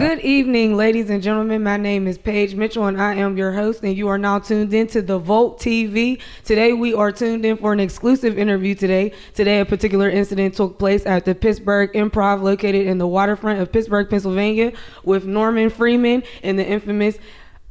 Good evening, ladies and gentlemen. My name is Paige Mitchell, and I am your host, and you are now tuned in to The Volt TV. Today, we are tuned in for an exclusive interview today. Today, a particular incident took place at the Pittsburgh Improv, located in the waterfront of Pittsburgh, Pennsylvania, with Norman Freeman and the infamous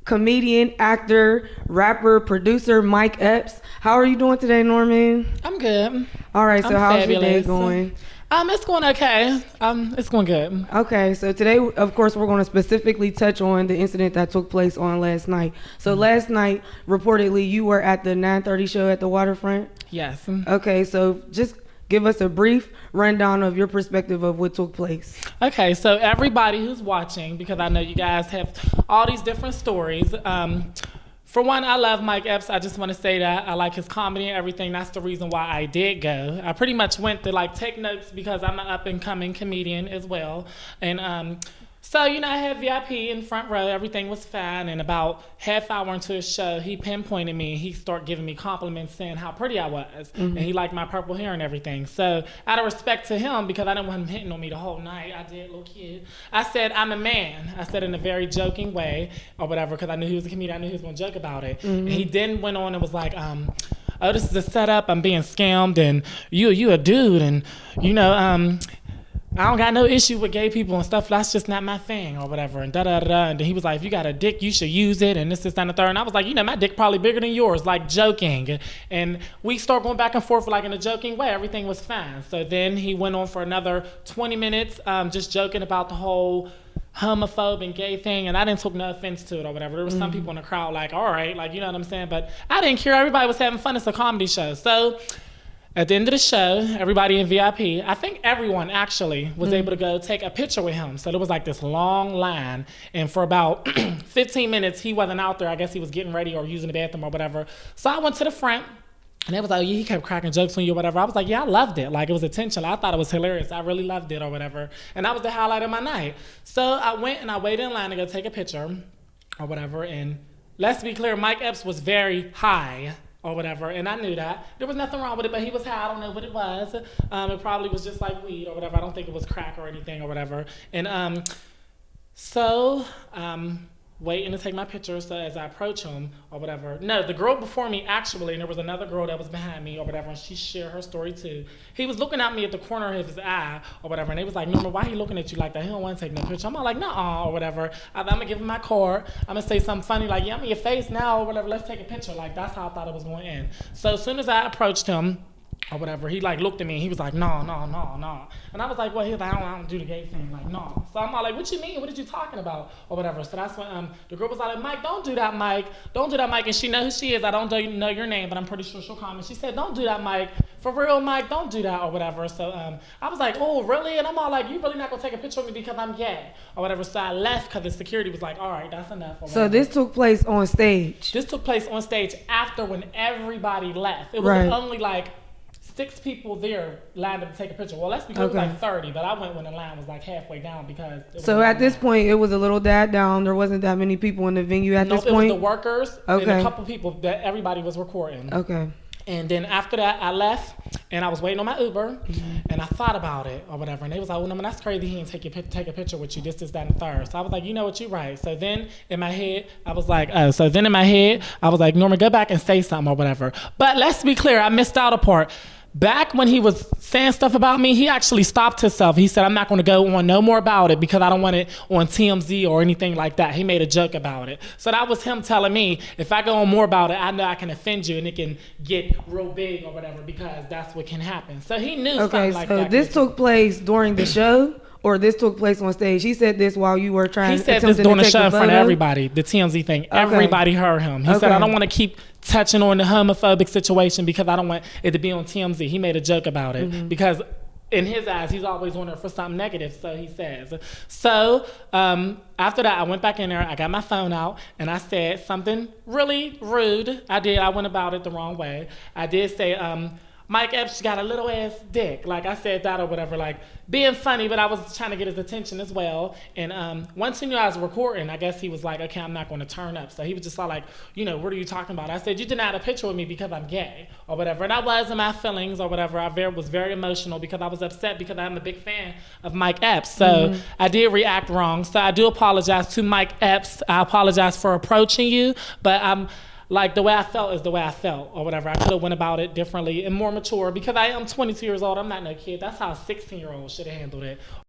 comedian, actor, rapper, producer, Mike Epps. How are you doing today, Norman? I'm good. All right, so how's your day going? It's going okay. It's going good. Okay, so today, of course, we're going to specifically touch on the incident that took place on last night. So last night, reportedly, you were at the 9:30 show at the waterfront? Yes. Okay, so just give us a brief rundown of your perspective of what took place. Okay, so everybody who's watching, because I know you guys have all these different stories. For one, I love Mike Epps. I just want to say that I like his comedy and everything. That's the reason why I did go. I pretty much went to take notes because I'm an up and coming comedian as well. And so, I had VIP in front row. Everything was fine. And about half hour into his show, he pinpointed me. He started giving me compliments saying how pretty I was. And he liked my purple hair and everything. So out of respect to him, because I didn't want him hitting on me the whole night, I did, little kid. I said, I'm a man. I said in a very joking way or whatever, because I knew he was a comedian. I knew he was going to joke about it. And he then went on and was like, oh, this is a setup. I'm being scammed. And you a dude. And, I don't got no issue with gay people and stuff. That's just not my thing or whatever. And da-da-da-da. And then he was like, if you got a dick, you should use it. And this, and the third. And I was like, my dick probably bigger than yours, joking. And we start going back and forth in a joking way. Everything was fine. So then he went on for another 20 minutes just joking about the whole homophobe and gay thing. And I didn't take no offense to it or whatever. There were some people in the crowd all right, you know what I'm saying? But I didn't care. Everybody was having fun. It's a comedy show. So at the end of the show, everybody in VIP, I think everyone actually was able to go take a picture with him. So there was this long line. And for about 15 minutes, he wasn't out there. I guess he was getting ready or using the bathroom or whatever. So I went to the front. And they was like, he kept cracking jokes on you or whatever. I was like, I loved it. It was intentional. I thought it was hilarious. I really loved it or whatever. And that was the highlight of my night. So I went and I waited in line to go take a picture or whatever. And let's be clear, Mike Epps was very high or whatever, and I knew that. There was nothing wrong with it, but he was high. I don't know what it was. It probably was just like weed or whatever. I don't think it was crack or anything or whatever. And so waiting to take my picture, so as I approach him or whatever. No, the girl before me actually, and there was another girl that was behind me or whatever, and she shared her story too. He was looking at me at the corner of his eye or whatever, and they was like, Norma, why he looking at you like that? He don't want to take no picture. I'm all like, nah, or whatever. I'm going to give him my card. I'm going to say something funny I'm in your face now or whatever. Let's take a picture. That's how I thought it was going to end. So as soon as I approached him, or whatever, he looked at me and he was like, no. And I was like, well, he was like, I don't do the gay thing, no. So I'm all like, what you mean? What did you talking about? Or whatever. So that's when the girl was like, Mike, don't do that, Mike. Don't do that, Mike. And she knows who she is. I don't know your name, but I'm pretty sure she'll come. And she said, don't do that, Mike. For real, Mike, don't do that, or whatever. So I was like, oh, really? And I'm all like, you really not going to take a picture of me because I'm gay, or whatever. So I left because the security was like, all right, that's enough. So this took place on stage? This took place on stage after when everybody left. It was only 6 people there lined up to take a picture. Well, that's because it was 30, but I went when the line was halfway down because. So at this point, it was a little died down. There wasn't that many people in the venue at this point? No, it was the workers and a couple people that everybody was recording. Okay. And then after that, I left and I was waiting on my Uber and I thought about it or whatever. And they was like, well, no, man, that's crazy. He didn't take a picture with you. This, that, and the third. So I was like, you know what, you're right. So then in my head, I was like, Norman, go back and say something or whatever. But let's be clear, I missed out a part. Back when he was saying stuff about me, he actually stopped himself. He said, I'm not going to go on no more about it because I don't want it on TMZ or anything like that. He made a joke about it. So that was him telling me, if I go on more about it, I know I can offend you and it can get real big or whatever because that's what can happen. So he knew something like that. Okay, so this took place during the show? Or this took place on stage? He said this while you were trying to. He said this during the show in front of everybody, the TMZ thing. Okay. Everybody heard him. He said, I don't want to keep touching on the homophobic situation because I don't want it to be on TMZ. He made a joke about it because in his eyes, he's always on there for something negative, so he says. So after that, I went back in there, I got my phone out, and I said something really rude. I went about it the wrong way. I did say, Mike Epps got a little ass dick. Like I said that or whatever, like being funny, but I was trying to get his attention as well. And once he knew I was recording, I guess he was like, okay, I'm not going to turn up. So he was just like, what are you talking about? I said, you denied a picture with me because I'm gay or whatever. And I was in my feelings or whatever. I was very emotional because I was upset because I'm a big fan of Mike Epps. So I did react wrong. So I do apologize to Mike Epps. I apologize for approaching you, but I'm like, the way I felt is the way I felt or whatever. I could have went about it differently and more mature because I am 22 years old. I'm not no kid. That's how a 16-year-old should have handled it.